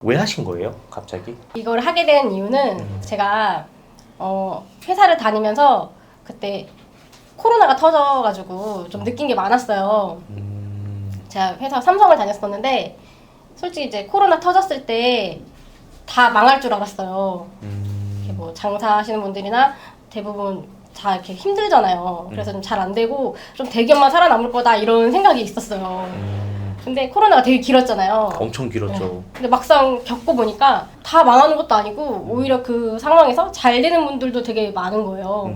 왜 하신 거예요? 갑자기? 이걸 하게 된 이유는 제가 회사를 다니면서 그때 코로나가 터져가지고 좀 느낀 게 많았어요. 제가 회사 삼성을 다녔었는데 솔직히 이제 코로나 터졌을 때 다 망할 줄 알았어요. 이렇게 뭐 장사하시는 분들이나 대부분 다 이렇게 힘들잖아요. 그래서 좀 잘 안 되고 좀 대기업만 살아남을 거다 이런 생각이 있었어요. 근데 코로나가 되게 길었잖아요. 엄청 길었죠. 네. 근데 막상 겪어보니까 다 망하는 것도 아니고 오히려 그 상황에서 잘 되는 분들도 되게 많은 거예요.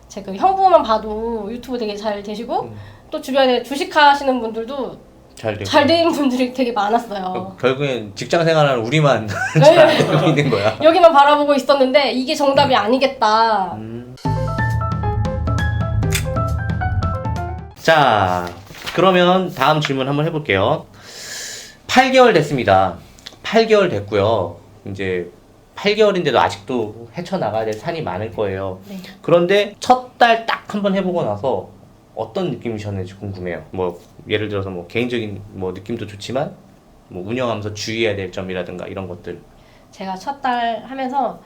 제가 그 형부만 봐도 유튜브 되게 잘 되시고 또 주변에 주식하시는 분들도 잘 되는 분들이 되게 많았어요. 결국엔 직장 생활하는 우리만 네. 잘 안 되고 있는 거야. 여기만 바라보고 있었는데 이게 정답이 아니겠다. 자, 그러면 다음 질문 한번 해볼게요. 8개월 됐습니다. 8개월 됐고요. 이제 8개월인데도 아직도 헤쳐나가야 될 산이 많을 거예요. 네. 그런데 첫 달 딱 한번 해보고 나서 어떤 느낌이셨는지 궁금해요. 뭐 예를 들어서 뭐 개인적인 뭐 느낌도 좋지만 뭐 운영하면서 주의해야 될 점이라든가 이런 것들. 제가 첫 달 하면서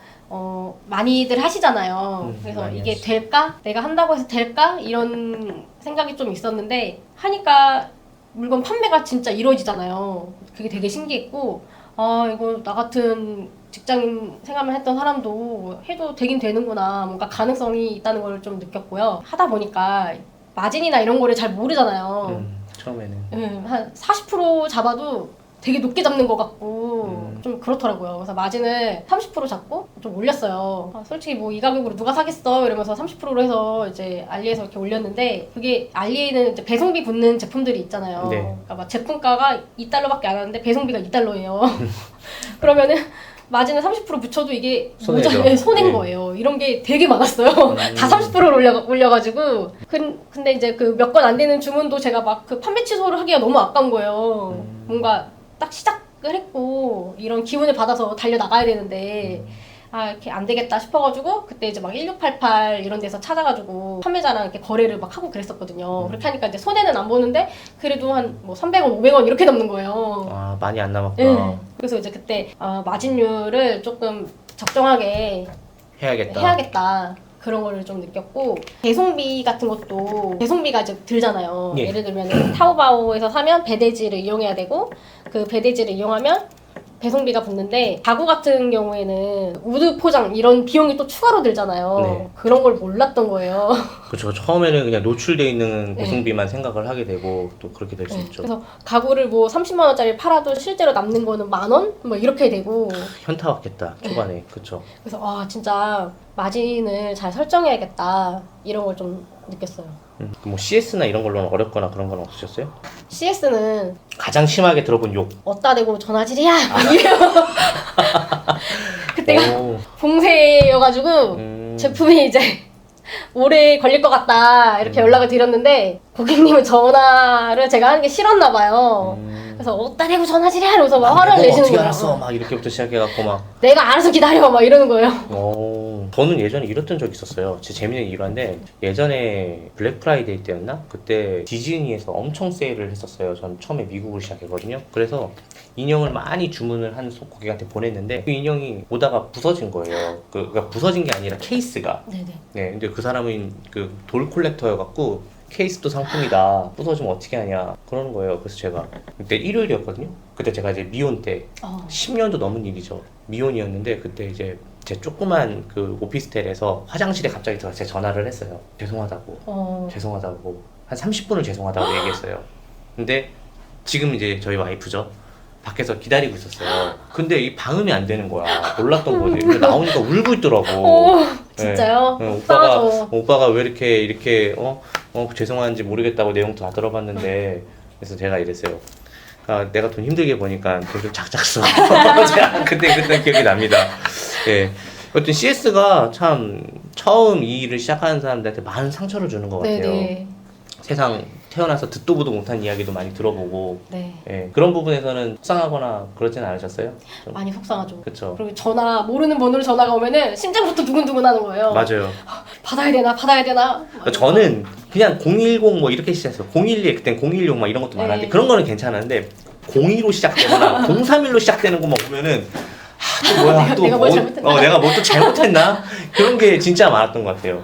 많이들 하시잖아요. 그래서 많이 이게 하시죠. 될까? 내가 한다고 해서 될까? 이런 생각이 좀 있었는데 하니까 물건 판매가 진짜 이루어지잖아요. 그게 되게 신기했고 이거 나 같은 직장인 생활만 했던 사람도 해도 되긴 되는구나. 뭔가 가능성이 있다는 걸 좀 느꼈고요. 하다 보니까 마진이나 이런 거를 잘 모르잖아요. 처음에는. 한 40% 잡아도 되게 높게 잡는 것 같고 좀 그렇더라고요. 그래서 마진을 30% 잡고 좀 올렸어요. 솔직히 뭐 이 가격으로 누가 사겠어 이러면서 30%로 해서 이제 알리에서 이렇게 올렸는데 그게 알리에는 이제 배송비 붙는 제품들이 있잖아요. 네. 그러니까 막 제품가가 2달러밖에 안 하는데 배송비가 2달러예요. 그러면은 마진을 30% 붙여도 이게 손해죠. 손해인 네. 거예요. 이런 게 되게 많았어요. 다 30%를 올려가지고. 근데 이제 그 몇 건 안 되는 주문도 제가 막 그 판매 취소를 하기가 너무 아까운 거예요. 뭔가 딱 시작을 했고 이런 기운을 받아서 달려나가야 되는데 이렇게 안 되겠다 싶어가지고 그때 이제 막 1688 이런 데서 찾아가지고 판매자랑 이렇게 거래를 막 하고 그랬었거든요. 그렇게 하니까 이제 손해는 안 보는데 그래도 한 뭐 300원, 500원 이렇게 남는 거예요. 아, 많이 안 남았구나. 네. 그래서 이제 그때 마진율을 조금 적정하게 해야겠다. 그런 거를 좀 느꼈고 배송비 같은 것도 배송비가 이제 들잖아요. 예. 예를 들면 타오바오에서 사면 배대지를 이용해야 되고 그 배대지를 이용하면 배송비가 붙는데 가구 같은 경우에는 우드 포장 이런 비용이 또 추가로 들잖아요. 네. 그런 걸 몰랐던 거예요. 그렇죠. 처음에는 그냥 노출돼 있는 네. 배송비만 생각을 하게 되고 또 그렇게 될 수 네. 있죠. 그래서 가구를 뭐 30만 원짜리 팔아도 실제로 남는 거는 10,000원? 뭐 이렇게 되고 현타 왔겠다. 초반에. 그렇죠. 그래서 진짜 마진을 잘 설정해야겠다 이런 걸 좀 느꼈어요. 뭐 CS나 이런 걸로는 어렵거나 그런 건 없으셨어요? CS는 가장 심하게 들어본 욕. 어따 대고 전화질이야 이래요. 그때가 오. 봉쇄여가지고 제품이 이제 오래 걸릴 것 같다 이렇게 연락을 드렸는데 고객님은 전화를 제가 하는 게 싫었나 봐요. 그래서 어따 대고 전화질이야 이러면서 막 화를 내시는 어떻게 거예요. 알았어? 막 이렇게부터 시작해갖고 막. 내가 알아서 기다려 막 이러는 거예요. 저는 예전에 이랬던 적이 있었어요. 제 재밌는 일화인데 예전에 블랙 프라이데이 때였나? 그때 디즈니에서 엄청 세일을 했었어요. 전 처음에 미국을 시작했거든요. 그래서 인형을 많이 주문을 한 고객한테 보냈는데 그 인형이 오다가 부서진 거예요. 그러니까 부서진 게 아니라 케이스가. 네네. 네, 근데 그 사람은 그 돌 콜렉터여갖고 케이스도 상품이다. 부서지면 어떻게 하냐 그러는 거예요. 그래서 제가 그때 일요일이었거든요. 그때 제가 이제 미혼 때 10년도 넘은 일이죠. 미혼이었는데 그때 이제 제 조그만 그 오피스텔에서 화장실에 갑자기 들어가서 제 전화를 했어요. 죄송하다고. 죄송하다고. 한 30분을 죄송하다고 얘기했어요. 근데 지금 이제 저희 와이프죠. 밖에서 기다리고 있었어요. 근데 이 방음이 안 되는 거야. 몰랐던 거지. 근데 나오니까 울고 있더라고. 진짜요? 네, 싸가죠. 오빠가 왜 이렇게 죄송한지 모르겠다고 내용도 다 들어봤는데 그래서 제가 이랬어요. 내가 돈 힘들게 버니까 돈 좀 작작 써. 그때 기억이 납니다. 예. 어떤 CS가 참 처음 이 일을 시작하는 사람들한테 많은 상처를 주는 것 같아요. 네네. 세상 태어나서 듣도 보도 못한 이야기도 많이 들어보고 네. 예. 그런 부분에서는 속상하거나 그러진 않으셨어요? 좀. 많이 속상하죠. 그쵸. 그리고 모르는 번호로 전화가 오면은 심장부터 두근두근 하는 거예요. 맞아요. 받아야 되나? 그러니까 저는 그냥 010 뭐 이렇게 시작했어요. 012 그땐 016 막 이런 것도 네. 많았는데 그런 거는 괜찮았는데 02로 시작되거나 031로 시작되는 것만 보면은 또 뭐야 또 내가 뭘 뭐, 잘못했나? 내가 뭐 또 잘못했나 그런 게 진짜 많았던 것 같아요.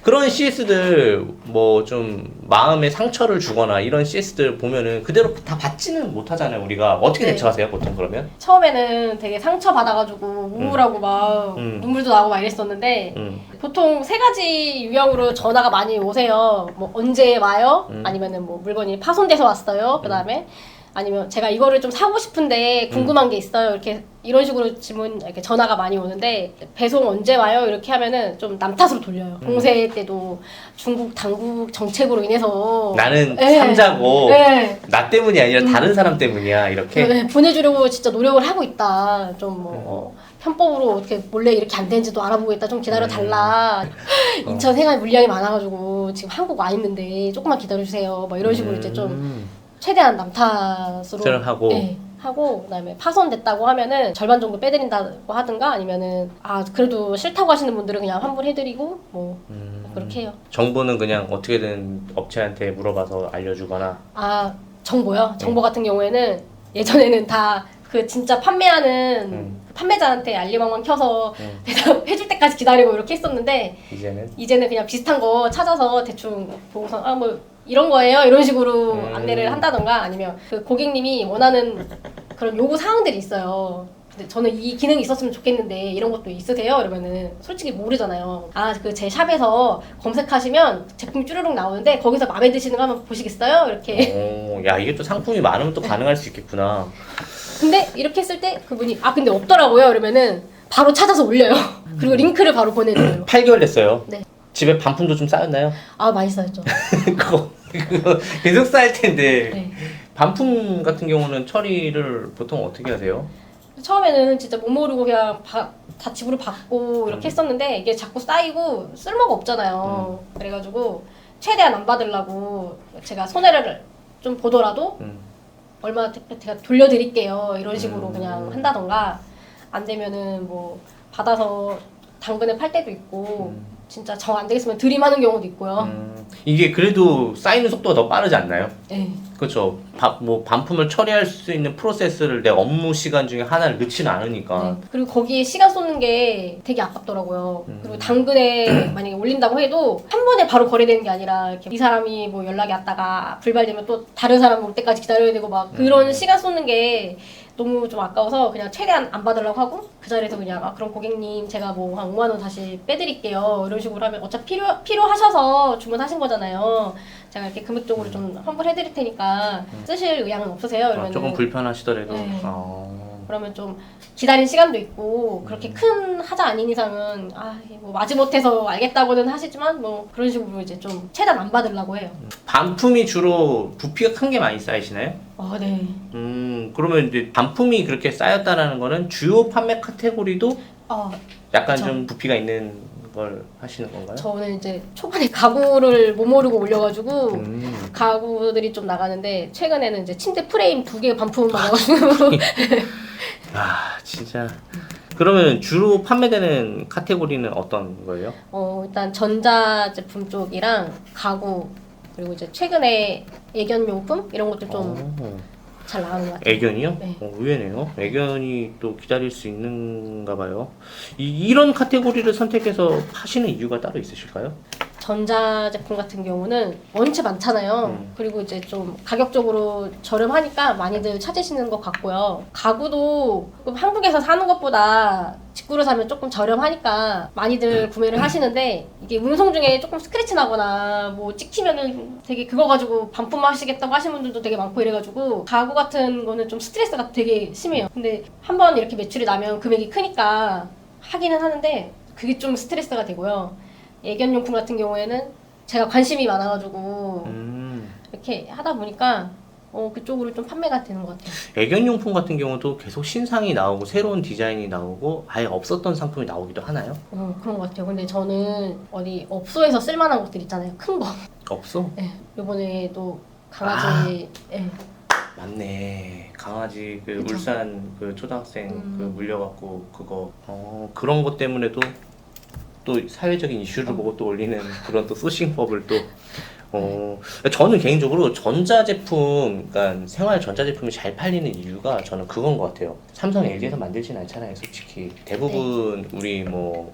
그런 CS들 뭐 좀 마음에 상처를 주거나 이런 CS들 보면은 그대로 다 받지는 못하잖아요. 우리가 어떻게 네. 대처하세요 보통 그러면? 처음에는 되게 상처 받아가지고 우울하고 막 눈물도 나고 막 이랬었는데 보통 세 가지 유형으로 전화가 많이 오세요. 뭐 언제 와요? 아니면은 뭐 물건이 파손돼서 왔어요. 그다음에 아니면 제가 이거를 좀 사고 싶은데 궁금한 게 있어요. 이렇게 이런 식으로 질문 이렇게 전화가 많이 오는데 배송 언제 와요? 이렇게 하면은 좀 남 탓으로 돌려요. 공세 때도 중국 당국 정책으로 인해서 나는 네. 삼자고 네. 나 때문이 아니라 다른 사람 때문이야 이렇게. 네, 보내주려고 진짜 노력을 하고 있다. 좀 뭐 편법으로 어떻게 몰래 이렇게 안 되는지도 알아보고 있다. 좀 기다려 달라. 인천 생활 물량이 많아가지고 지금 한국 와 있는데 조금만 기다려 주세요. 뭐 이런 식으로 이제 좀 최대한 남 탓으로 하고. 네, 하고 그다음에 파손됐다고 하면은 절반 정도 빼드린다고 하든가 아니면은 아 그래도 싫다고 하시는 분들은 그냥 환불해드리고 뭐 그렇게 해요. 정보는 그냥 어떻게든 업체한테 물어봐서 알려주거나. 아 정보요? 정보 같은 경우에는 예전에는 다 그 진짜 판매하는 판매자한테 알림망만 켜서 대답해줄 때까지 기다리고 이렇게 했었는데 이제는 그냥 비슷한 거 찾아서 대충 보고서 아 뭐 이런 거예요 이런 식으로 안내를 한다던가 아니면 그 고객님이 원하는 그런 요구 사항들이 있어요. 근데 저는 이 기능이 있었으면 좋겠는데 이런 것도 있으세요? 이러면은 솔직히 모르잖아요. 아 그 제 샵에서 검색하시면 제품이 쭈루룩 나오는데 거기서 마음에 드시는 거 한번 보시겠어요? 이렇게. 오, 야 이게 또 상품이 많으면 또 가능할 수 있겠구나. 근데 이렇게 했을 때 그분이 아 근데 없더라고요 이러면은 바로 찾아서 올려요. 그리고 링크를 바로 보내줘요. 8개월 됐어요. 네. 집에 반품도 좀 쌓였나요? 아 많이 쌓였죠. 그거 계속 쌓일 텐데. 네. 반품 같은 경우는 처리를 보통 어떻게 하세요? 처음에는 진짜 못 모르고 그냥 다 집으로 받고 이렇게 했었는데 이게 자꾸 쌓이고 쓸모가 없잖아요. 그래가지고 최대한 안 받으려고 제가 손해를 좀 보더라도 얼마 제가 돌려드릴게요 이런 식으로 그냥 한다던가 안 되면은 뭐 받아서 당근에 팔 때도 있고 진짜 정 안 되겠으면 드림하는 경우도 있고요. 이게 그래도 쌓이는 속도가 더 빠르지 않나요? 네. 그렇죠. 뭐 반품을 처리할 수 있는 프로세스를 내 업무 시간 중에 하나를 넣지는 않으니까. 네. 그리고 거기에 시간 쏟는 게 되게 아깝더라고요. 그리고 당근에 만약에 올린다고 해도 한 번에 바로 거래되는 게 아니라 이렇게 이 사람이 뭐 연락이 왔다가 불발되면 또 다른 사람 올 때까지 기다려야 되고 막 그런 시간 쏟는 게 너무 좀 아까워서 그냥 최대한 안 받으려고 하고 그 자리에서 그냥 아 그럼 고객님 제가 뭐 한 5만 원 다시 빼드릴게요 이런 식으로 하면 어차피 필요하셔서 주문하신 거잖아요. 제가 이렇게 금액적으로 좀 환불해드릴 테니까 쓰실 의향은 없으세요? 이러면 조금 불편하시더라도. 네. 그러면 좀 기다린 시간도 있고 그렇게 큰 하자 아닌 이상은 뭐 마지못해서 알겠다고는 하시지만 뭐 그런 식으로 이제 좀 최대한 안 받으려고 해요. 반품이 주로 부피가 큰 게 많이 쌓이시나요? 네. 그러면 이제 반품이 그렇게 쌓였다라는 거는 주요 판매 카테고리도 약간 그쵸. 좀 부피가 있는 걸 하시는 건가요? 저는 이제 초반에 가구를 못 모르고 올려가지고 가구들이 좀 나가는데 최근에는 이제 침대 프레임 2개 반품 나가가지고 아 진짜. 그러면 주로 판매되는 카테고리는 어떤 거예요? 일단 전자제품 쪽이랑 가구 그리고 이제 최근에 애견용품 이런 것들 좀 잘 나가는 것 같아요. 애견이요? 네. 의외네요. 애견이 또 기다릴 수 있는가 봐요. 이런 카테고리를 선택해서 파시는 이유가 따로 있으실까요? 전자제품 같은 경우는 원체 많잖아요. 그리고 이제 좀 가격적으로 저렴하니까 많이들 찾으시는 것 같고요. 가구도 한국에서 사는 것보다 직구로 사면 조금 저렴하니까 많이들 구매를 하시는데 이게 운송 중에 조금 스크래치 나거나 뭐 찍히면은 되게 그거 가지고 반품하시겠다고 하시는 분들도 되게 많고 이래가지고 가구 같은 거는 좀 스트레스가 되게 심해요. 근데 한번 이렇게 매출이 나면 금액이 크니까 하기는 하는데 그게 좀 스트레스가 되고요. 애견용품 같은 경우에는 제가 관심이 많아가지고 이렇게 하다 보니까 그쪽으로 좀 판매가 되는 것 같아요. 애견용품 같은 경우도 계속 신상이 나오고 새로운 디자인이 나오고 아예 없었던 상품이 나오기도 하나요? 그런 것 같아요. 근데 저는 어디 업소에서 쓸만한 것들 있잖아요. 큰 거. 없어? 네. 이번에도 강아지. 네. 맞네. 강아지 그 그쵸? 울산 그 초등학생 그 물려갖고 그거 그런 것 때문에도 또 사회적인 이슈를 보고 또 올리는 그런 또 소싱법을 또 저는 개인적으로 전자제품, 그러니까 생활 전자제품이 잘 팔리는 이유가 저는 그건 것 같아요. 삼성, LG에서 만들진 않잖아요, 솔직히. 대부분 우리 뭐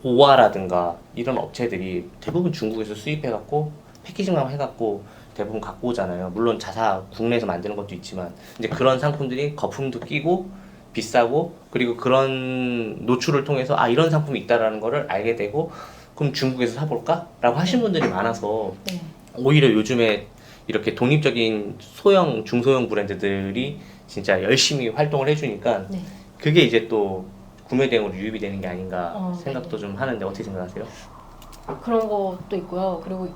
오화라든가 이런 업체들이 대부분 중국에서 수입해갖고 패키징만 해갖고 대부분 갖고 오잖아요. 물론 자사 국내에서 만드는 것도 있지만 이제 그런 상품들이 거품도 끼고 비싸고 그리고 그런 노출을 통해서 아 이런 상품이 있다라는 거를 알게 되고 그럼 중국에서 사볼까? 라고 하신 분들이 많아서 네. 오히려 요즘에 이렇게 독립적인 소형, 중소형 브랜드들이 진짜 열심히 활동을 해주니까 네. 그게 이제 또 구매 대행으로 유입이 되는 게 아닌가 생각도 네. 좀 하는데 어떻게 생각하세요? 그런 것도 있고요. 그리고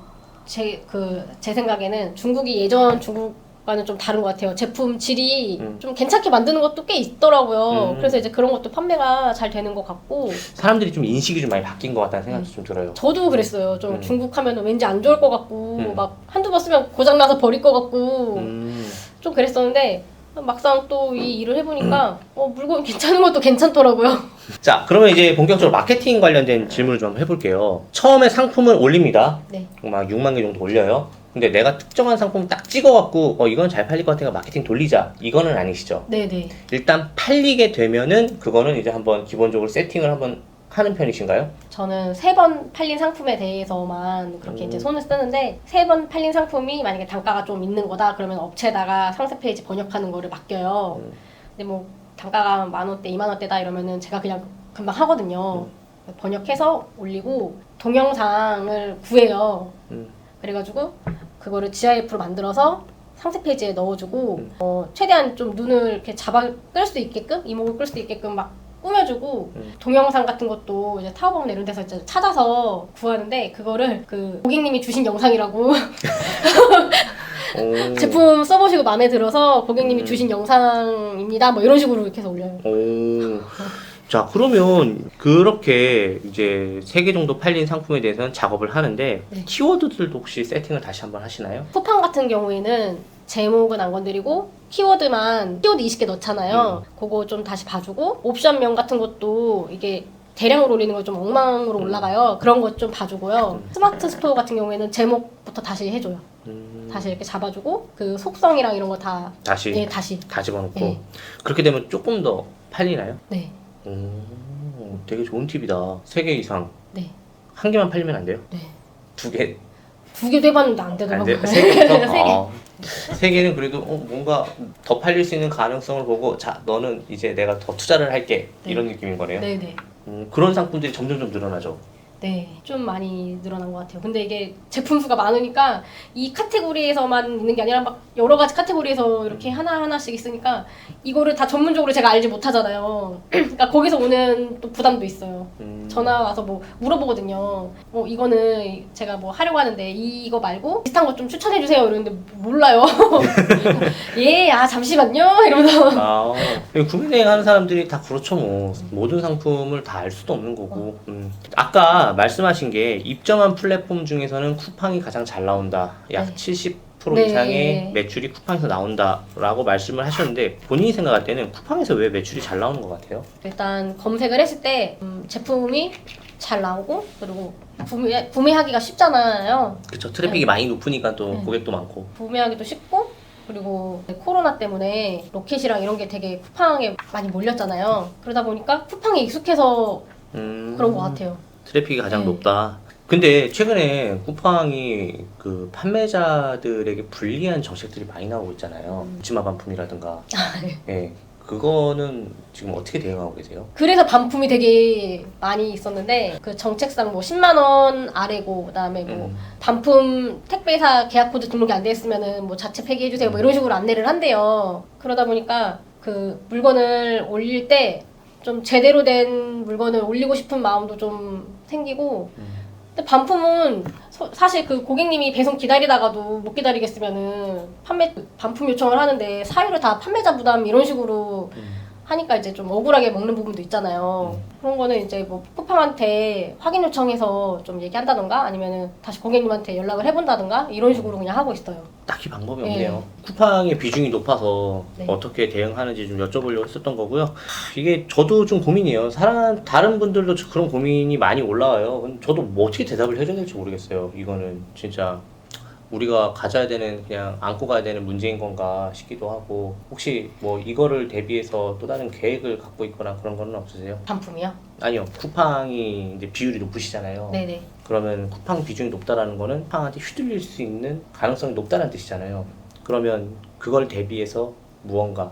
제 생각에는 중국이 예전 중국과는 좀 다른 것 같아요. 제품 질이 좀 괜찮게 만드는 것도 꽤 있더라고요. 그래서 이제 그런 것도 판매가 잘 되는 것 같고. 사람들이 좀 인식이 좀 많이 바뀐 것 같다는 생각도 좀 들어요. 저도 그랬어요. 좀 중국 하면 왠지 안 좋을 것 같고 막 한두 번 쓰면 고장나서 버릴 것 같고 좀 그랬었는데 막상 또 이 일을 해보니까 물건 괜찮은 것도 괜찮더라고요. 자, 그러면 이제 본격적으로 마케팅 관련된 질문을 좀 해볼게요. 처음에 상품을 올립니다. 네. 막 6만 개 정도 올려요. 근데 내가 특정한 상품 딱 찍어갖고 이건 잘 팔릴 것 같아서 마케팅 돌리자. 이거는 아니시죠? 네네. 일단 팔리게 되면은 그거는 이제 한번 기본적으로 세팅을 한번 하는 편이신가요? 저는 3번 팔린 상품에 대해서만 그렇게 이제 손을 쓰는데 3번 팔린 상품이 만약에 단가가 좀 있는 거다 그러면 업체에다가 상세 페이지 번역하는 거를 맡겨요. 근데 뭐 단가가 10,000원대, 20,000원대다 이러면은 제가 그냥 금방 하거든요. 번역해서 올리고 동영상을 구해요. 그래가지고 그거를 GIF로 만들어서 상세 페이지에 넣어주고 최대한 좀 눈을 이렇게 잡아 끌 수 있게끔 이목을 끌 수 있게끔 막 꾸며주고 동영상 같은 것도 이제 타오바오나 이런 데서 이제 찾아서 구하는데 그거를 그 고객님이 주신 영상이라고 제품 써보시고 마음에 들어서 고객님이 주신 영상입니다 뭐 이런 식으로 이렇게 해서 올려요. 자, 그러면 그렇게 이제 3개 정도 팔린 상품에 대해서는 작업을 하는데 네. 키워드들도 혹시 세팅을 다시 한번 하시나요? 쿠팡 같은 경우에는 제목은 안 건드리고 키워드 20개 넣잖아요. 그거 좀 다시 봐주고 옵션명 같은 것도 이게 대량으로 올리는 거 좀 엉망으로 올라가요. 그런 것 좀 봐주고요. 스마트 스토어 같은 경우에는 제목부터 다시 해줘요. 다시 이렇게 잡아주고 그 속성이랑 이런 거 다 다시 다시 다 집어넣고 네. 그렇게 되면 조금 더 팔리나요? 네. 되게 좋은 팁이다. 3개 이상. 네. 1개만 팔리면 안 돼요? 네. 2개? 2개도 해봤는데 안 안 되더라고요. 돼요? 3개부터? 세 개. 3개는 그래도 뭔가 더 팔릴 수 있는 가능성을 보고 자, 너는 이제 내가 더 투자를 할게. 네. 이런 느낌인 거네요. 네네. 그런 상품들이 점점 늘어나죠. 네, 좀 많이 늘어난 것 같아요. 근데 이게 제품 수가 많으니까 이 카테고리에서만 있는 게 아니라 막 여러 가지 카테고리에서 이렇게 하나하나씩 있으니까 이거를 다 전문적으로 제가 알지 못하잖아요. 그러니까 거기서 오는 또 부담도 있어요. 전화 와서 뭐 물어보거든요. 이거는 제가 뭐 하려고 하는데 이거 말고 비슷한 거 좀 추천해주세요. 이러는데 몰라요. 예, 잠시만요. 이러면서. 구매 대행하는 사람들이 다 그렇죠 뭐. 모든 상품을 다 알 수도 없는 거고. 아까 말씀하신 게 입점한 플랫폼 중에서는 쿠팡이 가장 잘 나온다. 약 네. 70% 네. 이상의 매출이 쿠팡에서 나온다라고 말씀을 하셨는데 본인이 생각할 때는 쿠팡에서 왜 매출이 잘 나오는 것 같아요? 일단 검색을 했을 때 제품이 잘 나오고 그리고 구매하기가 쉽잖아요. 그쵸. 트래픽이 많이 높으니까 또 고객도 많고. 구매하기도 쉽고 그리고 코로나 때문에 로켓이랑 이런 게 되게 쿠팡에 많이 몰렸잖아요. 그러다 보니까 쿠팡에 익숙해서 그런 것 같아요. 트래픽이 가장 네. 높다. 근데 최근에 쿠팡이 그 판매자들에게 불리한 정책들이 많이 나오고 있잖아요. 묻지마 반품이라든가. 예. 그거는 지금 어떻게 대응하고 계세요? 그래서 반품이 되게 많이 있었는데 그 정책상 뭐 10만 원 아래고 그다음에 뭐 반품 택배사 계약 코드 등록이 안 돼 있으면은 뭐 자체 폐기해 주세요. 뭐 이런 식으로 안내를 한대요. 그러다 보니까 그 물건을 올릴 때 좀 제대로 된 물건을 올리고 싶은 마음도 좀 생기고 근데 반품은 사실 그 고객님이 배송 기다리다가도 못 기다리겠으면은 반품 요청을 하는데 사유를 다 판매자 부담 이런 식으로 하니까 이제 좀 억울하게 먹는 부분도 있잖아요. 그런 거는 이제 뭐 쿠팡한테 확인 요청해서 좀 얘기한다던가 아니면은 다시 고객님한테 연락을 해본다던가 이런 식으로 그냥 하고 있어요. 딱히 방법이 없네요. 쿠팡의 비중이 높아서 네. 어떻게 대응하는지 좀 여쭤보려고 했었던 거고요. 이게 저도 좀 고민이에요. 다른 분들도 그런 고민이 많이 올라와요. 저도 뭐 어떻게 대답을 해줘야 될지 모르겠어요. 이거는 진짜 우리가 가져야 되는 그냥 안고 가야 되는 문제인 건가 싶기도 하고 혹시 뭐 이거를 대비해서 또 다른 계획을 갖고 있거나 그런 건 없으세요? 반품이요? 아니요. 쿠팡이 이제 비율이 높으시잖아요. 네네. 그러면 쿠팡 비중이 높다라는 거는 쿠팡한테 휘둘릴 수 있는 가능성이 높다는 뜻이잖아요. 그러면 그걸 대비해서 무언가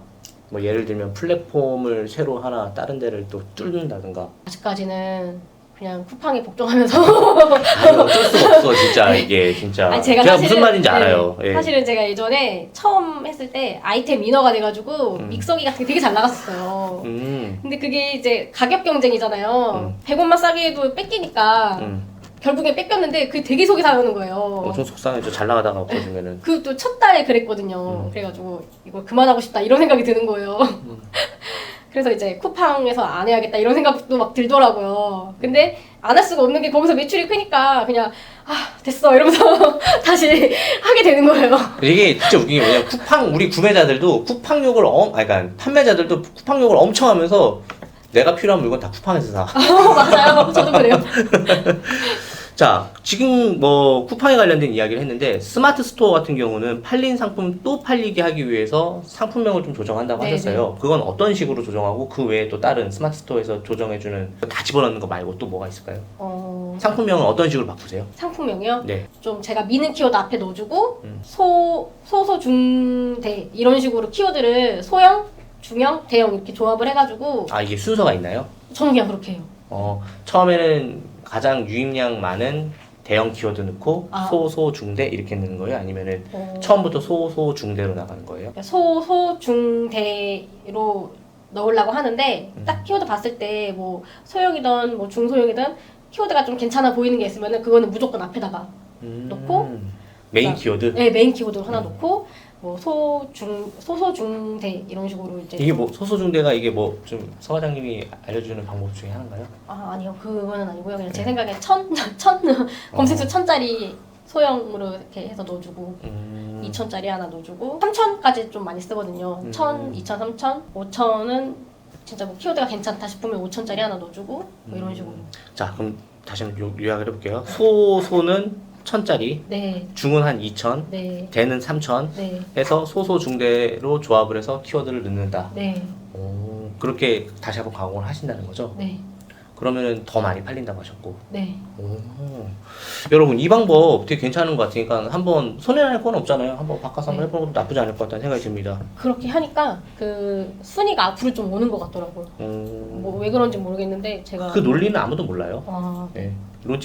뭐 예를 들면 플랫폼을 새로 하나 다른 데를 또 뚫는다든가 아직까지는 그냥 쿠팡에 복종하면서 아니 어쩔 수가 없어 진짜 이게 진짜 아니, 제가 사실은, 무슨 말인지 네, 알아요. 예. 사실은 제가 예전에 처음 했을 때 아이템 인어가 돼가지고 믹서기 같은 게 되게 잘 나갔었어요. 근데 그게 이제 가격 경쟁이잖아요. 100원만 싸게 해도 뺏기니까 결국에 뺏겼는데 그게 되게 속이 상하는 거예요. 엄청 속상해져. 잘 나가다가 없어지면은. 그것도 첫 달에 그랬거든요. 그래가지고 이걸 그만하고 싶다 이런 생각이 드는 거예요. 그래서 이제 쿠팡에서 안 해야겠다 이런 생각도 막 들더라고요. 근데 안 할 수가 없는 게 거기서 매출이 크니까 그냥 됐어 이러면서 다시 하게 되는 거예요. 이게 진짜 웃긴 게 뭐냐면 쿠팡 우리 구매자들도 쿠팡 욕을 그러니까 판매자들도 쿠팡 욕을 엄청 하면서 내가 필요한 물건 다 쿠팡에서 사. 맞아요. 저도 그래요. 자, 지금 뭐 쿠팡에 관련된 이야기를 했는데 스마트 스토어 같은 경우는 팔린 상품 또 팔리게 하기 위해서 상품명을 좀 조정한다고 네네. 하셨어요. 그건 어떤 식으로 조정하고 그 외에 또 다른 스마트 스토어에서 조정해주는 다 집어넣는 거 말고 또 뭐가 있을까요? 상품명은 어떤 식으로 바꾸세요? 상품명이요? 네. 좀 제가 미는 키워드 앞에 넣어주고 소소 중대 이런 식으로 키워드를 소형, 중형, 대형 이렇게 조합을 해가지고 아 이게 순서가 있나요? 저는 그냥 그렇게 해요. 처음에는 가장 유입량 많은 대형 키워드 넣고 소소 중대 이렇게 넣는 거예요? 아니면은 처음부터 소소 중대로 나가는 거예요? 소소 중대로 넣으려고 하는데 딱 키워드 봤을 때 뭐 소형이든 뭐 중소형이든 키워드가 좀 괜찮아 보이는 게 있으면은 그거는 무조건 앞에다가 넣고 메인 키워드? 네, 메인 키워드로 하나 넣고 뭐 소소 중대 이런 식으로 이제 이게 뭐 소소 중대가 이게 뭐 좀 서 과장님이 알려주는 방법 중에 하나인가요? 아니요 그거는 아니고요 그냥 제 생각에 천 검색수 1000짜리 소형으로 이렇게 해서 넣어주고 2000짜리 하나 넣어주고 3000까지 좀 많이 쓰거든요. 1000, 2000, 3000, 5000은 진짜 뭐 키워드가 괜찮다 싶으면 5000짜리 하나 넣어주고 뭐 이런 식으로. 자 그럼 다시 한번 요약을 해볼게요. 소소는 1000짜리, 네, 중은 한 2000, 네, 대는 3000 네, 해서 소소 중대로 조합을 해서 키워드를 넣는다. 네, 그렇게 다시 한번 가공을 하신다는 거죠? 네, 그러면은 더 많이 팔린다고 하셨고. 네. 여러분 이 방법 되게 괜찮은 것 같으니까 한번 손해날 건 없잖아요. 한번 바꿔서 한번 해보는 것도 나쁘지 않을 것 같다는 생각이 듭니다. 그렇게 하니까 그 순위가 앞으로 좀 오는 것 같더라고요. 뭐 왜 그런지 모르겠는데 제가 그 논리는 아무도 몰라요. 네.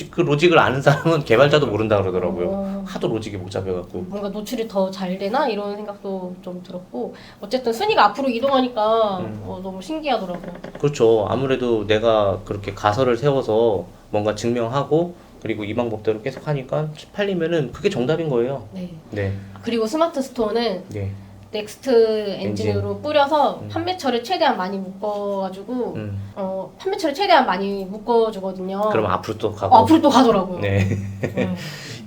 그 로직을 아는 사람은 개발자도 모른다 그러더라고요. 하도 로직이 복잡해갖고. 뭔가 노출이 더 잘 되나 이런 생각도 좀 들었고 어쨌든 순위가 앞으로 이동하니까 너무 신기하더라고요. 그렇죠. 아무래도 내가 그렇게 가설을 세워서 뭔가 증명하고 그리고 이 방법대로 계속 하니까 팔리면은 그게 정답인 거예요. 네. 네. 그리고 스마트 스토어는 네. 넥스트 엔진으로 뿌려서 판매처를 최대한 많이 묶어가지고 판매처를 최대한 많이 묶어주거든요. 그럼 앞으로 또 가고. 앞으로 또 가더라고요. 네.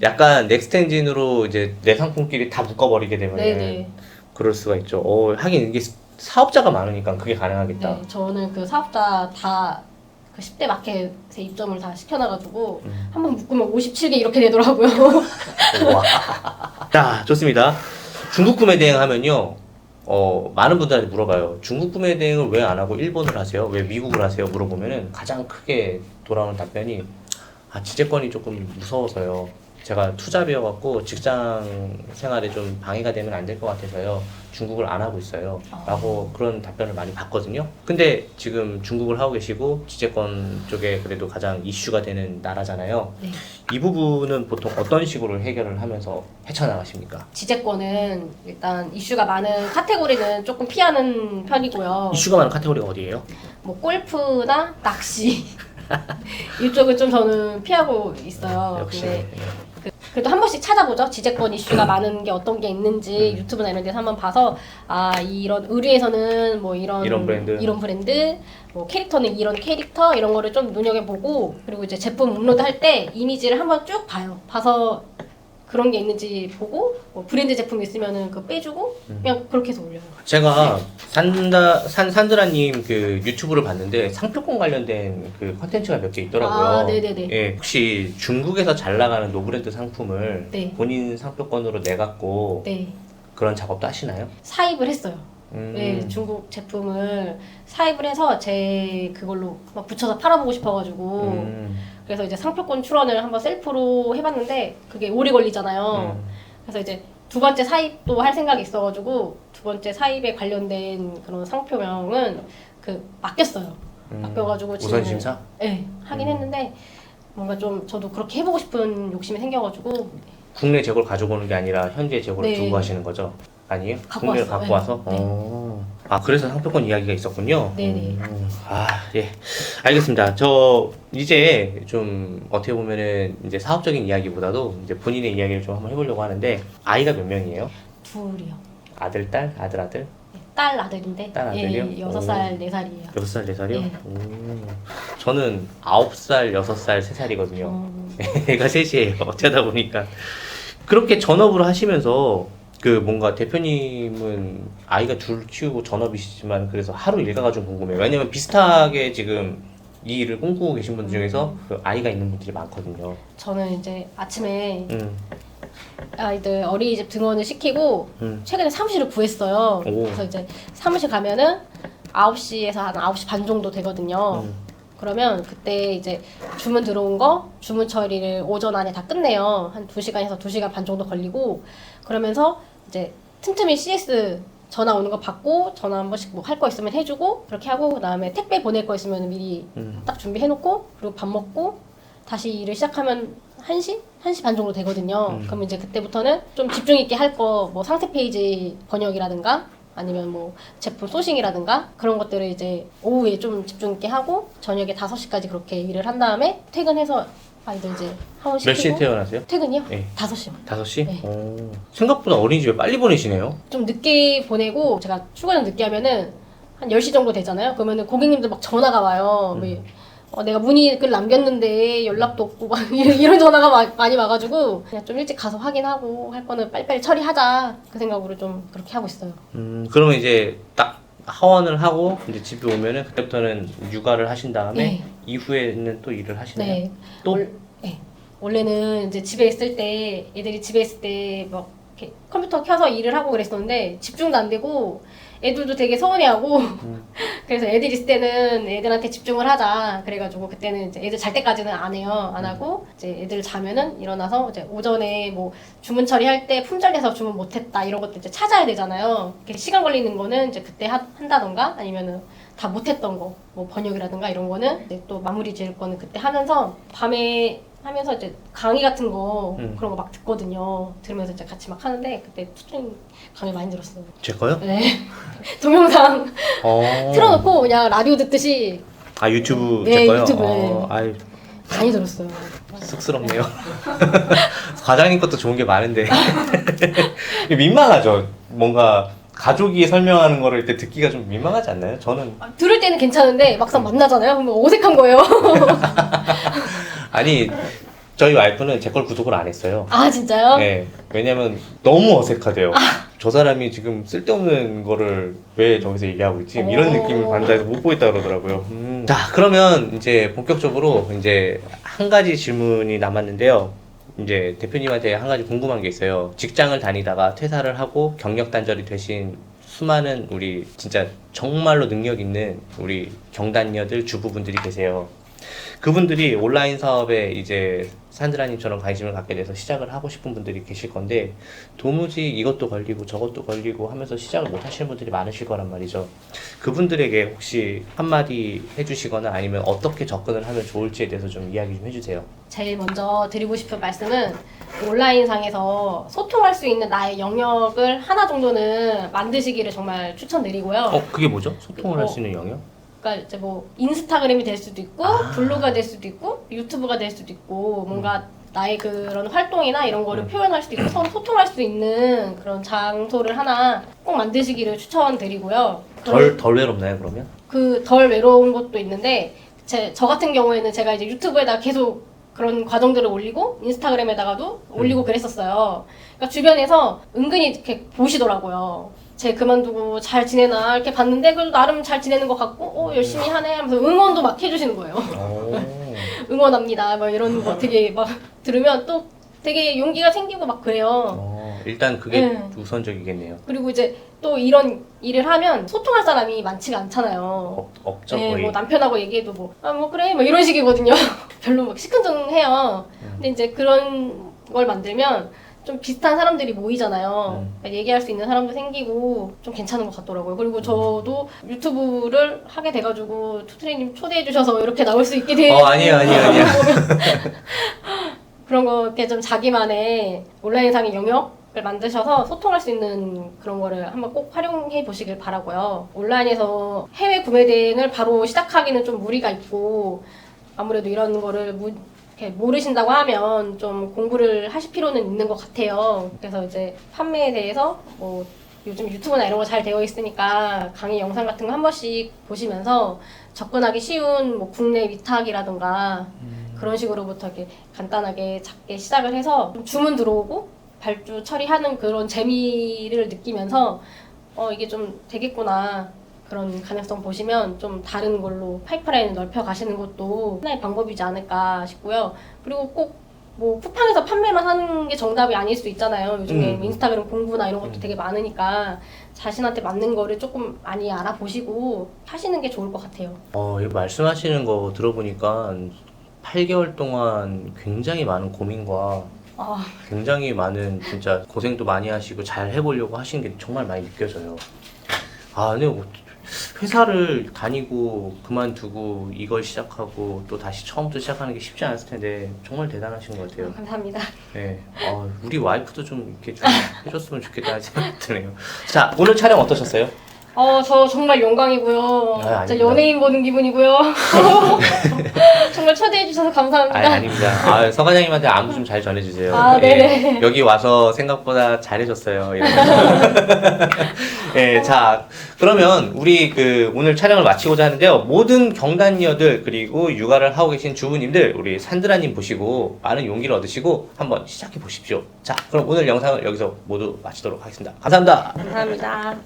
약간 넥스트 엔진으로 이제 내 상품끼리 다 묶어버리게 되면 네네. 그럴 수가 있죠. 하긴 이게 사업자가 많으니까 그게 가능하겠다. 네, 저는 그 사업자 다 그 10대 마켓에 입점을 다 시켜놔가지고 한번 묶으면 57개 이렇게 되더라고요. 우와. 자, 좋습니다. 중국 구매 대행 하면요. 많은 분들한테 물어봐요. 중국 구매 대행을 왜 안 하고 일본을 하세요? 왜 미국을 하세요? 물어보면은 가장 크게 돌아오는 답변이 지재권이 조금 무서워서요. 제가 투잡이어갖고 직장 생활에 좀 방해가 되면 안 될 것 같아서요. 중국을 안 하고 있어요. 라고 그런 답변을 많이 받거든요. 근데 지금 중국을 하고 계시고 지재권 쪽에 그래도 가장 이슈가 되는 나라잖아요. 네. 이 부분은 보통 어떤 식으로 해결을 하면서 헤쳐나가십니까? 지재권은 일단 이슈가 많은 카테고리는 조금 피하는 편이고요. 이슈가 많은 카테고리가 어디예요? 뭐 골프나 낚시 이쪽은 좀 저는 피하고 있어요. 역시. 근데 그래도 한 번씩 찾아보죠. 지재권 이슈가 많은 게 어떤 게 있는지 유튜브나 이런 데서 한번 봐서 이런 의류에서는 뭐 이런 브랜드, 뭐 캐릭터는 이런 캐릭터 이런 거를 좀 눈여겨보고 그리고 이제 제품 업로드 할 때 이미지를 한번 쭉 봐요. 봐서 그런 게 있는지 보고 뭐 브랜드 제품 있으면은 그거 빼주고 그냥 그렇게 해서 올려요. 제가 산드라님 그 유튜브를 봤는데 상표권 관련된 그 컨텐츠가 몇 개 있더라고요. 아, 네네네. 예, 혹시 중국에서 잘 나가는 노브랜드 상품을 네. 본인 상표권으로 내갖고 네. 그런 작업도 하시나요? 사입을 했어요. 네, 중국 제품을 사입을 해서 제 그걸로 막 붙여서 팔아보고 싶어가지고 그래서 이제 상표권 출원을 한번 셀프로 해봤는데 그게 오래 걸리잖아요. 그래서 이제 두 번째 사입도 할 생각이 있어가지고 두 번째 사입에 관련된 그런 상표명은 그 맡겼어요. 맡겨가지고 우선 심사? 네, 하긴 했는데 뭔가 좀 저도 그렇게 해보고 싶은 욕심이 생겨가지고 국내 재고를 가져오는 게 아니라 현재 재고를 네. 두고 하시는 거죠? 아니에요? 갖고 국내를 왔어요. 갖고 와서? 네. 아, 그래서 상표권 이야기가 있었군요? 네네. 아, 예. 알겠습니다. 저, 이제 좀, 어떻게 보면은, 이제 사업적인 이야기보다도, 이제 본인의 이야기를 좀 한번 해보려고 하는데, 아이가 몇 명이에요? 둘이요. 아들, 딸? 아들, 아들? 네, 딸 아들인데 딸 아들이요? 예, 6살, 4살이에요. 6살, 4살이요? 네. 저는 9살, 6살, 3살이거든요. 애가 셋이에요. 어쩌다 보니까. 그렇게 전업을 하시면서, 그 뭔가 대표님은 아이가 둘 키우고 전업이시지만 그래서 하루 일과가 좀 궁금해요. 왜냐면 비슷하게 지금 이 일을 꿈꾸고 계신 분들 중에서 그 아이가 있는 분들이 많거든요. 저는 이제 아침에 아이들 어린이집 등원을 시키고 최근에 사무실을 구했어요. 오. 그래서 이제 사무실 가면은 9시에서 한 9시 반 정도 되거든요. 그러면 그때 이제 주문 들어온 거 주문 처리를 오전 안에 다 끝내요. 한 2시간에서 2시간 반 정도 걸리고 그러면서 이제 틈틈이 CS 전화 오는 거 받고 전화 한 번씩 뭐 할 거 있으면 해주고 그렇게 하고 그다음에 택배 보낼 거 있으면 미리 딱 준비해놓고 그리고 밥 먹고 다시 일을 시작하면 1시? 1시 반 정도 되거든요. 그럼 이제 그때부터는 좀 집중 있게 할 거 뭐 상세 페이지 번역이라든가 아니면 뭐 제품 소싱이라든가 그런 것들을 이제 오후에 좀 집중 있게 하고 저녁에 5시까지 그렇게 일을 한 다음에 퇴근해서 아이들 이제 학원 시키고 몇 시에 퇴근하세요? 퇴근이요? 네. 5시요. 5시? 네. 생각보다 어린이집에 빨리 보내시네요. 좀 늦게 보내고 제가 출근을 늦게 하면은 한 10시 정도 되잖아요. 그러면은 고객님들 막 전화가 와요. 내가 문의글 남겼는데 연락도 없고 막 이런 전화가 많이 와가지고 그냥 좀 일찍 가서 확인하고 할 거는 빨리빨리 처리하자 그 생각으로 좀 그렇게 하고 있어요. 그러면 이제 딱 하원을 하고 이제 집에 오면은 그때부터는 육아를 하신 다음에 네. 이후에는 또 일을 하시나요? 네. 또? 네. 원래는 이제 집에 있을 때 애들이 집에 있을 때 막 이렇게 컴퓨터 켜서 일을 하고 그랬었는데 집중도 안 되고 애들도 되게 서운해하고 그래서 애들 있을 때는 애들한테 집중을 하자 그래가지고 그때는 이제 애들 잘 때까지는 안 해요. 안 하고 이제 애들 자면은 일어나서 이제 오전에 뭐 주문 처리할 때 품절돼서 주문 못했다 이런 것도 이제 찾아야 되잖아요. 이렇게 시간 걸리는 거는 이제 그때 한다던가 아니면은 다 못했던 거 뭐 번역이라든가 이런 거는 이제 또 마무리 지을 거는 그때 하면서 밤에 하면서 이제 강의 같은 거 그런 거 막 듣거든요. 들으면서 이제 같이 막 하는데 그때 투트링 강의 많이 들었어요. 제 거요? 네. 동영상 틀어놓고 그냥 라디오 듣듯이 아, 유튜브 네, 제 거요? 유튜브에. 아유, 많이 들었어요. 쑥스럽네요. 과장님 것도 좋은 게 많은데. 민망하죠. 뭔가 가족이 설명하는 거를 때 듣기가 좀 민망하지 않나요? 저는 들을 때는 괜찮은데 막상 만나잖아요. 그러면 어색한 거예요. 아니 저희 와이프는 제 걸 구독을 안 했어요. 아 진짜요? 네, 왜냐면 너무 어색하대요. 저 사람이 지금 쓸데없는 거를 왜 저기서 얘기하고 있지? 이런 느낌을 받는다 해서 못 보겠다 그러더라고요. 자, 그러면 이제 본격적으로 이제 한 가지 질문이 남았는데요. 이제 대표님한테 한 가지 궁금한 게 있어요. 직장을 다니다가 퇴사를 하고 경력 단절이 되신 수많은 우리 진짜 정말로 능력 있는 우리 경단녀들 주부분들이 계세요. 그분들이 온라인 사업에 이제 산드라님처럼 관심을 갖게 돼서 시작을 하고 싶은 분들이 계실 건데 도무지 이것도 걸리고 저것도 걸리고 하면서 시작을 못 하시는 분들이 많으실 거란 말이죠. 그분들에게 혹시 한마디 해주시거나 아니면 어떻게 접근을 하면 좋을지에 대해서 좀 이야기 좀 해주세요. 제일 먼저 드리고 싶은 말씀은 온라인상에서 소통할 수 있는 나의 영역을 하나 정도는 만드시기를 정말 추천드리고요. 그게 뭐죠? 소통을 할 수 있는 영역? 그러니까 이제 뭐 인스타그램이 될 수도 있고 블로그가 될 수도 있고 유튜브가 될 수도 있고 뭔가 나의 그런 활동이나 이런 거를 표현할 수도 있고 서로 소통할 수 있는 그런 장소를 하나 꼭 만드시기를 추천드리고요. 덜 외롭나요 그러면? 그 덜 외로운 것도 있는데 저 같은 경우에는 제가 이제 유튜브에다 계속 그런 과정들을 올리고 인스타그램에다가도 올리고 그랬었어요. 그러니까 주변에서 은근히 이렇게 보시더라고요. 쟤 그만두고 잘 지내나 이렇게 봤는데 그래도 나름 잘 지내는 것 같고 열심히 하네 하면서 응원도 막 해주시는 거예요. 응원합니다. 막 이런 거 되게 막 들으면 또 되게 용기가 생기고 막 그래요. 일단 그게 네. 우선적이겠네요. 그리고 이제 또 이런 일을 하면 소통할 사람이 많지가 않잖아요. 없죠 네, 거의. 뭐 남편하고 얘기해도 뭐, 뭐 그래, 뭐 이런 식이거든요. 별로 막 시큰둥해요. 근데 이제 그런 걸 만들면 좀 비슷한 사람들이 모이잖아요. 그러니까 얘기할 수 있는 사람도 생기고 좀 괜찮은 것 같더라고요. 그리고 저도 유튜브를 하게 돼가지고 투트레님 초대해 주셔서 이렇게 나올 수 있게 된 아니에요. 그런 거 이렇게 좀 자기만의 온라인상의 영역을 만드셔서 소통할 수 있는 그런 거를 한번 꼭 활용해 보시길 바라고요. 온라인에서 해외 구매 대행을 바로 시작하기는 좀 무리가 있고 아무래도 이런 거를 이렇게 모르신다고 하면 좀 공부를 하실 필요는 있는 것 같아요. 그래서 이제 판매에 대해서 뭐 요즘 유튜브나 이런 거 잘 되어 있으니까 강의 영상 같은 거 한 번씩 보시면서 접근하기 쉬운 뭐 국내 위탁이라든가 그런 식으로부터 이렇게 간단하게 작게 시작을 해서 좀 주문 들어오고 발주 처리하는 그런 재미를 느끼면서 이게 좀 되겠구나 그런 가능성 보시면 좀 다른 걸로 파이프라인을 넓혀 가시는 것도 하나의 방법이지 않을까 싶고요. 그리고 꼭 뭐 쿠팡에서 판매만 하는 게 정답이 아닐 수 있잖아요. 요즘에 인스타그램 공부나 이런 것도 되게 많으니까 자신한테 맞는 거를 조금 많이 알아보시고 하시는 게 좋을 것 같아요. 이거 말씀하시는 거 들어보니까 8개월 동안 굉장히 많은 고민과 굉장히 많은 진짜 고생도 많이 하시고 잘 해보려고 하신 게 정말 많이 느껴져요. 근데 뭐 회사를 다니고 그만두고 이걸 시작하고 또 다시 처음부터 시작하는 게 쉽지 않았을 텐데 정말 대단하신 것 같아요. 감사합니다. 네, 우리 와이프도 좀 이렇게 좀 해줬으면 좋겠다는 생각이 드네요. 자, 오늘 촬영 어떠셨어요? 저 정말 영광이고요. 진짜 아닙니다. 연예인 보는 기분이고요. 정말 초대해 주셔서 감사합니다. 아닙니다. 서 과장님한테 안부 좀 잘 전해주세요. 네네. 여기 와서 생각보다 잘해줬어요. 자, 그러면 우리 오늘 촬영을 마치고자 하는데요. 모든 경단녀들 그리고 육아를 하고 계신 주부님들 우리 산드라님 보시고 많은 용기를 얻으시고 한번 시작해 보십시오. 자, 그럼 오늘 영상을 여기서 모두 마치도록 하겠습니다. 감사합니다. 감사합니다.